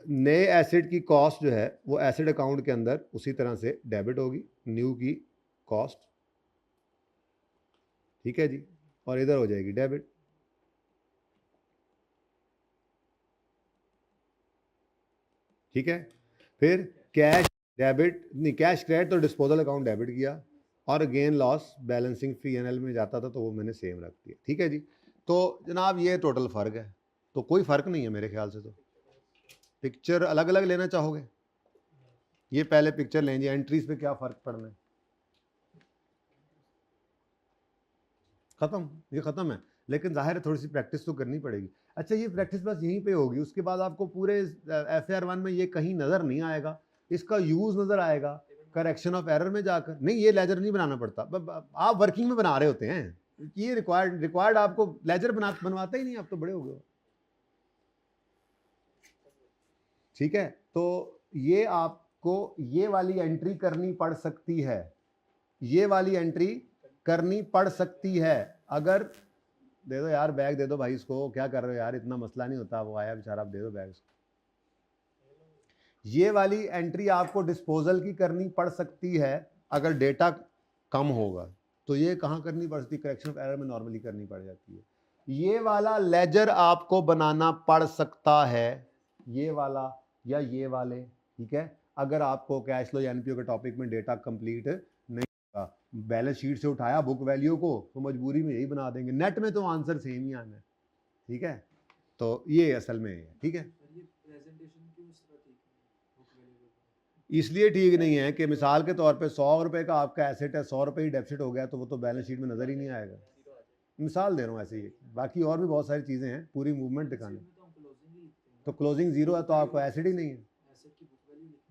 नए एसिड की कॉस्ट जो है वो एसिड अकाउंट के अंदर उसी तरह से डेबिट होगी, न्यू की कॉस्ट, ठीक है जी, और इधर हो जाएगी डेबिट, ठीक है। फिर कैश डेबिट नहीं, कैश क्रेडिट तो डिस्पोजल अकाउंट डेबिट किया, और गेन लॉस बैलेंसिंग P&L में जाता था, तो वो मैंने सेम रख दिया, ठीक है जी। तो जनाब ये टोटल फ़र्क है, तो कोई फ़र्क नहीं है मेरे ख्याल से। तो पिक्चर अलग अलग लेना चाहोगे, ये पहले पिक्चर लें जी, एंट्रीज पे क्या फ़र्क पड़ना है, ख़त्म, ये ख़त्म है, लेकिन जाहिर है थोड़ी सी प्रैक्टिस तो करनी पड़ेगी। अच्छा, ये प्रैक्टिस बस यहीं पे होगी, उसके बाद आपको पूरे FAR 1 में ये कहीं नज़र नहीं आएगा, इसका यूज़ नज़र आएगा करेक्शन ऑफ एरर में जाकर। नहीं, ये लेजर नहीं बनाना पड़ता, आप वर्किंग में बना रहे होते हैं, ये रिक्वायर्ड आपको लेजर बनवाते ही नहीं, आप तो बड़े हो गए, ठीक है। तो ये आपको ये वाली एंट्री करनी पड़ सकती है, ये वाली एंट्री करनी पड़ सकती है। अगर दे दो यार बैग, दे दो भाई इसको, क्या कर रहे हो यार, इतना मसला नहीं होता, वो आया बेचारा, आप दे दो बैग इसको। ये वाली एंट्री आपको डिस्पोजल की करनी पड़ सकती है अगर डेटा कम होगा, तो ये कहाँ करनी पड़ सकती है, करेक्शन ऑफ एरर में नॉर्मली करनी पड़ जाती है। ये वाला लेजर आपको बनाना पड़ सकता है, ये वाला या ये वाले, ठीक है, अगर आपको कैश फ्लो या एनपीओ के टॉपिक में डेटा कंप्लीट नहीं होगा, बैलेंस शीट से उठाया बुक वैल्यू को, तो मजबूरी में यही बना देंगे, नेट में तो आंसर सेम ही आना है, ठीक है। तो ये असल में है, ठीक है। इसलिए ठीक नहीं है कि मिसाल के तौर पे 100 रुपए का आपका एसेट है, 100 रुपए ही डेफिसिट हो गया तो वो तो बैलेंस शीट में नज़र ही नहीं आएगा। मिसाल दे रहा हूँ ऐसे ही, बाकी और भी बहुत सारी चीज़ें हैं पूरी मूवमेंट दिखाने। तो क्लोजिंग जीरो है तो आपको एसेट ही नहीं है,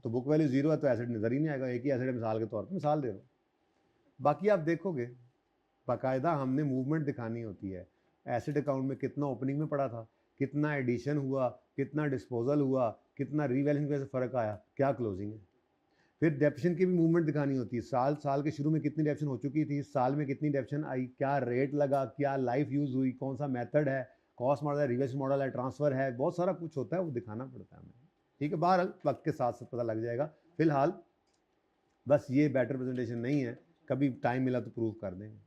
तो बुक वैल्यू जीरो है तो एसेट नज़र ही नहीं आएगा। एक ही एसेट है मिसाल के तौर पर, मिसाल दे रहा हूँ। बाकी आप देखोगे बाकायदा हमने मूवमेंट दिखानी होती है। एसेट अकाउंट में कितना ओपनिंग में पड़ा था, कितना एडिशन हुआ, कितना डिस्पोजल हुआ, कितना रीवैल्यूएशन की वजह से फ़र्क आया, क्या क्लोजिंग है। फिर डेप्शन की भी मूवमेंट दिखानी होती है। साल के शुरू में कितनी डेप्शन हो चुकी थी, साल में कितनी डेप्शन आई, क्या रेट लगा, क्या लाइफ यूज़ हुई, कौन सा मेथड है, कॉस्ट मॉडल है, रिवर्स मॉडल है, ट्रांसफ़र है, बहुत सारा कुछ होता है, वो दिखाना पड़ता है हमें। ठीक है, बहरहाल वक्त के साथ साथ पता लग जाएगा। फिलहाल बस ये बेटर प्रेजेंटेशन नहीं है, कभी टाइम मिला तो प्रूव कर देंगे।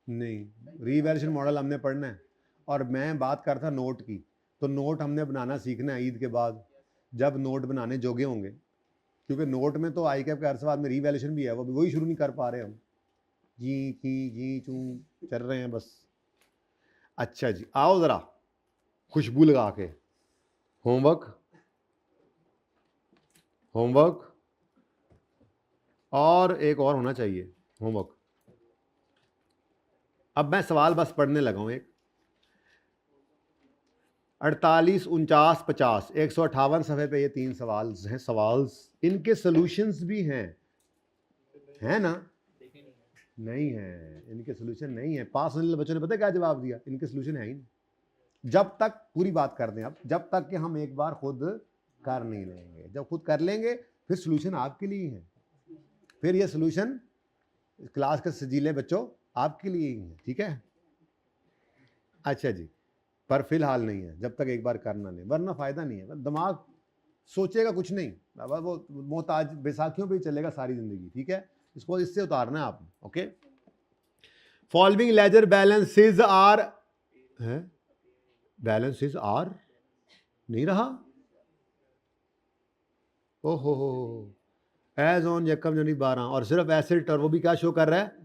नहीं, रीवैल्यूएशन मॉडल हमने पढ़ना है। और मैं बात कर था नोट की, तो नोट हमने बनाना सीखना है ईद के बाद, जब नोट बनाने जोगे होंगे, क्योंकि नोट में तो आई कैप के अरसे बाद में रीवैल्यूएशन भी है, वो भी वही शुरू नहीं कर पा रहे हम, जी चूँ चल रहे हैं बस। अच्छा जी, आओ ज़रा खुशबू लगा के होमवर्क और एक और होना चाहिए होमवर्क। अब मैं सवाल बस पढ़ने लगा हूँ। एक 48, 49, 50, 158 सफ़े पे ये 3 सवाल हैं। सवाल इनके सॉल्यूशंस भी हैं, है ना? नहीं है, इनके सॉल्यूशन नहीं है। पास होने वाले बच्चों ने पता क्या जवाब दिया, इनके सॉल्यूशन है ही नहीं। जब तक पूरी बात कर दें आप, जब तक कि हम एक बार खुद कर नहीं लेंगे, जब खुद कर लेंगे फिर सॉल्यूशन आपके लिए ही है। फिर ये सॉल्यूशन क्लास के सजीले बच्चों आपके लिए ही है, ठीक है? अच्छा जी, पर फिलहाल नहीं है, जब तक एक बार करना नहीं, वरना फ़ायदा नहीं है। दिमाग सोचेगा कुछ नहीं, अब वो मोहताज बैसाखियों पे ही चलेगा सारी ज़िंदगी, ठीक है? इसको इससे उतारना है आपने, okay? Following ledger balances are, है बैलेंसेज आर नहीं रहा, ओहो हो, एज ऑन यकम जनवरी 12, और सिर्फ एसेट, और वो भी क्या शो कर रहा है,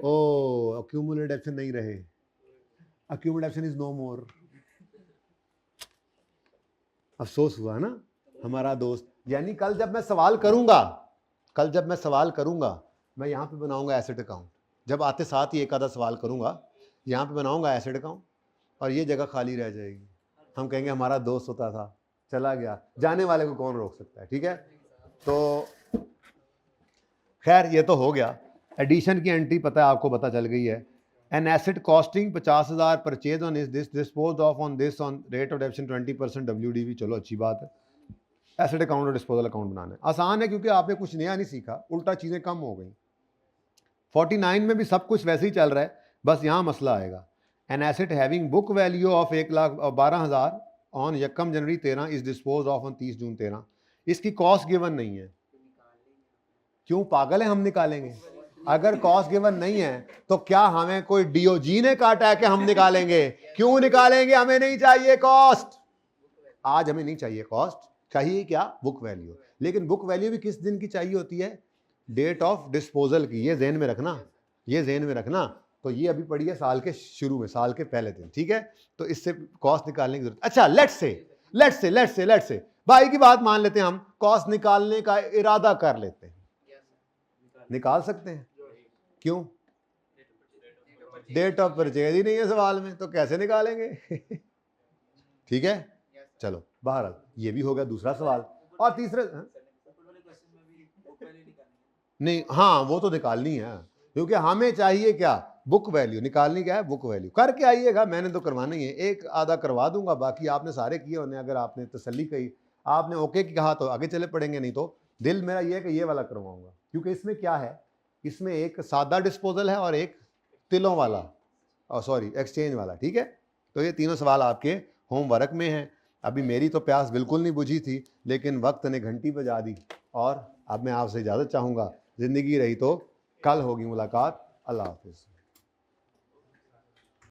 ओ अक्यूमुलेटेड एक्शन नहीं रहे, अक्यूमुलेटेड एक्शन इज नो मोर। अफसोस हुआ ना हमारा दोस्त। यानी कल जब मैं सवाल करूंगा, मैं यहाँ पे बनाऊंगा एसेट अकाउंट, जब आते साथ ही एक आधा सवाल करूंगा, यहाँ पे बनाऊंगा एसेट अकाउंट और ये जगह खाली रह जाएगी। हम कहेंगे हमारा दोस्त होता था, चला गया, जाने वाले को कौन रोक सकता है, ठीक है? तो खैर ये तो हो गया। एडिशन की एंट्री पता है आपको, पता चल गई है। An asset costing 50,000 purchase on is this dispose of on this on rate of डेप्शन 20% WDV। चलो अच्छी बात है, एसेट अकाउंट और डिस्पोजल अकाउंट बनाना है आसान है, क्योंकि आपने कुछ नया नहीं सीखा, उल्टा चीज़ें कम हो गई। 49 में भी सब कुछ वैसे ही चल रहा है, बस यहाँ मसला आएगा। An asset having book value of 1,12,000 on यकम जनवरी 13 इज डिस्पोज ऑफ ऑन 30 जून 13। इसकी कॉस्ट गिवन नहीं है। क्यों पागल है, हम निकालेंगे। अगर कॉस्ट गिवन नहीं है तो क्या हमें कोई डीओजी ने काटा है कि हम निकालेंगे? क्यों निकालेंगे, हमें नहीं चाहिए कॉस्ट, आज हमें नहीं चाहिए कॉस्ट, चाहिए क्या, बुक वैल्यू। लेकिन बुक वैल्यू भी किस दिन की चाहिए होती है, डेट ऑफ डिस्पोजल की। ये ज़हन में रखना, तो ये अभी पड़ी है साल के शुरू में, साल के पहले दिन, ठीक है? तो इससे कॉस्ट निकालने की जरूरत। अच्छा, लेट्स से भाई की बात मान लेते हैं, हम कॉस्ट निकालने का इरादा कर लेते हैं, निकाल सकते हैं। क्यों? डेट ऑफ परचेज ही नहीं है सवाल में, तो कैसे निकालेंगे? ठीक है, चलो बहरहाल ये भी हो गया दूसरा सवाल। और तीसरा नहीं, हाँ वो तो निकालनी है, क्योंकि हमें चाहिए क्या, बुक वैल्यू निकालनी। क्या है, बुक वैल्यू। करके आइएगा, मैंने तो करवाना ही है, एक आधा करवा दूंगा, बाकी आपने सारे किए होने। अगर आपने तसल्ली कही, आपने ओके की कहा तो आगे चले पड़ेंगे, नहीं तो दिल मेरा ये है कि ये वाला करवाऊंगा। क्योंकि इसमें क्या है, इसमें एक सादा डिस्पोजल है और एक तिलों वाला, सॉरी एक्सचेंज वाला, ठीक है? तो ये तीनों सवाल आपके होमवर्क में हैं। अभी मेरी तो प्यास बिल्कुल नहीं बुझी थी, लेकिन वक्त ने घंटी बजा दी, और अब मैं आपसे इजाज़त चाहूँगा। ज़िंदगी रही तो कल होगी मुलाकात। अल्लाह हाफिज़।